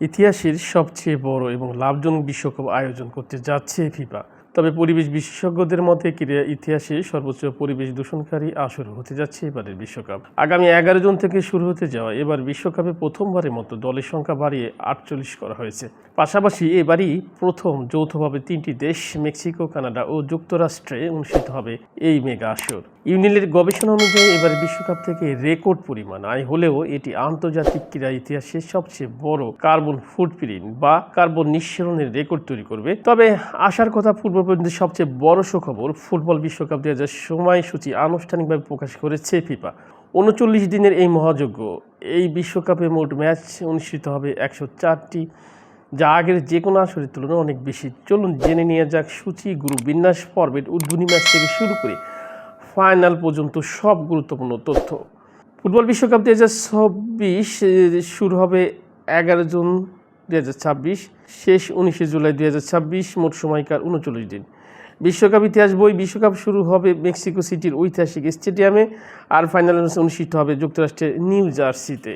ইতিহাসের সবচেয়ে বড় এবং লাভজনক বিশ্বকাপ আয়োজন করতে যাচ্ছে ফিফা। তবে পরিবেশ বিশেষজ্ঞদের মতে ক্রীড়া ইতিহাসে সর্বোচ্চ পরিবেশ দূষণকারী আসর হতে যাচ্ছে এবারের বিশ্বকাপ। আগামী 11 জুন থেকে শুরু হতে যাওয়া এবার বিশ্বকাপে প্রথমবারের মতো দলের সংখ্যা বাড়িয়ে 48 করা হয়েছে। পাশাপাশি এবারই প্রথম যৌথভাবে 3টি দেশ মেক্সিকো, কানাডা ও যুক্তরাষ্ট্রে অনুষ্ঠিত হবে এই মেগা আসর। ইউনিলের গবেষণা অনুযায়ী এবার বিশ্বকাপ থেকে রেকর্ড পরিমাণ আয় হলেও এটি আন্তর্জাতিক ক্রীড়া ইতিহাসের সবচেয়ে বড় কার্বন ফুটপ্রিন্ট বা কার্বন নিঃসরণের রেকর্ড তৈরি করবে। তবে আসার কথা পূর্ব পর্যন্ত সবচেয়ে বড় সুখবর, ফুটবল বিশ্বকাপ 2000 সময়সূচি আনুষ্ঠানিকভাবে প্রকাশ করেছে ফিফা। 39 দিনের এই মহাযজ্ঞ এই বিশ্বকাপে মোট ম্যাচ অনুষ্ঠিত হবে 104টি, যা আগের যে কোনো আসরের তুলনায় অনেক বেশি। চলুন জেনে নিয়ে যাক সূচি, গ্রুপ বিন্যাস, পর্বের উদ্বোধনী ম্যাচ থেকে শুরু করে ফাইনাল পর্যন্ত সব গুরুত্বপূর্ণ তথ্য। ফুটবল বিশ্বকাপ 2026 শুরু হবে 11 জুন 2026, শেষ 19 জুলাই 2026, মোট সময়কাল 39 দিন। বিশ্বকাপ ইতিহাস বই। বিশ্বকাপ শুরু হবে মেক্সিকো সিটির ঐতিহাসিক স্টেডিয়ামে, আর ফাইনাল অনুষ্ঠিত হবে যুক্তরাষ্ট্রের নিউ জার্সিতে।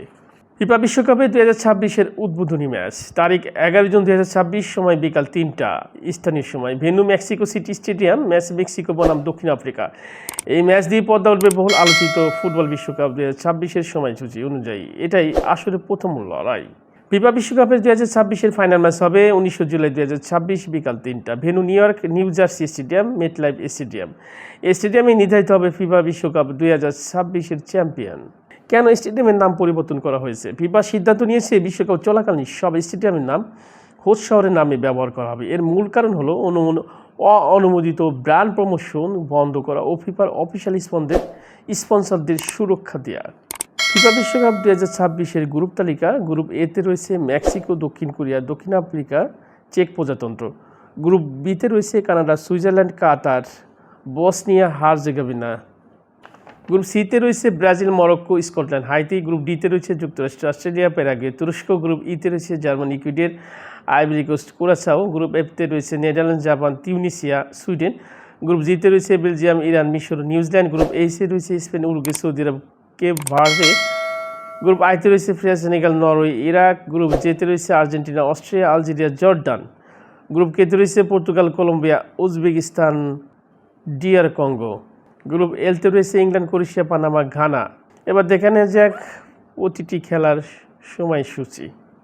ফিফা বিশ্বকাপে 2026-এর উদ্বোধনী ম্যাচ, তারিখ 11 জুন 2026, সময় বিকাল 3টা স্থানীয় সময়, venue Mexico city stadium, match Mexico বনাম দক্ষিণ আফ্রিকা। এই ম্যাচ দিয়ে পর্দা উঠবে বহুল আলোচিত ফুটবল বিশ্বকাপ 2026-এর সময়সূচি অনুযায়ী এটাই আসলে প্রথম লড়াই। ফিফা বিশ্বকাপের 2026-এর ফাইনাল ম্যাচ হবে 19 জুলাই 2026, বিকাল 3টা, venue new York new jersey stadium, MetLife stadium. এই স্টেডিয়ামে নির্ধারিত হবে ফিফা বিশ্বকাপ 2026-এর চ্যাম্পিয়ন। কেন স্টেডিয়ামের নাম পরিবর্তন করা হয়েছে? ফিফা সিদ্ধান্ত নিয়েছে বিশ্বকাপ চলাকালীন সব স্টেডিয়ামের নাম হোস্ট শহরের নামে ব্যবহার করা হবে। এর মূল কারণ হলো অনুমোদিত ব্র্যান্ড প্রমোশন বন্ধ করা ও ফিফার অফিসিয়াল স্পন্সরদের সুরক্ষা দেওয়া। ফিফা বিশ্বকাপ 2026-এর গ্রুপ তালিকা। গ্রুপ এতে রয়েছে মেক্সিকো, দক্ষিণ কোরিয়া, দক্ষিণ আফ্রিকা, চেক প্রজাতন্ত্র। গ্রুপ বিতে রয়েছে Canada, Switzerland, Qatar, Bosnia Herzegovina. Group সিতে রয়েছে Brazil, Morocco, Scotland, Haiti. Group ডিতে রয়েছে যুক্তরাষ্ট্র, অস্ট্রেলিয়া, প্যারাগুয়ে, তুরস্ক। গ্রুপ ইতে রয়েছে Germany, Ecuador, Ivory Coast, Curacao. Group এফতে রয়েছে Netherland, Japan, Tunisia, Sweden. Group জিতে রয়েছে বেলজিয়াম, ইরান, মিশর, নিউজিল্যান্ড। গ্রুপ এইচে রয়েছে Spain, Uruguay, Saudi Arab, Cape Verde. Group আইতে রয়েছে France, Senegal, Norway, Iraq. Group জেতে রয়েছে Argentina, Austria, Algeria, Jordan. Group কেতে রয়েছে Portugal, Colombia, Uzbekistan, DR Congo. Group এলতে রয়েছে ইংল্যান্ড, ক্রোয়েশিয়া, পানামা, ঘানা। এবার দেখে নেওয়া যাক প্রতিটি খেলার সময়সূচি।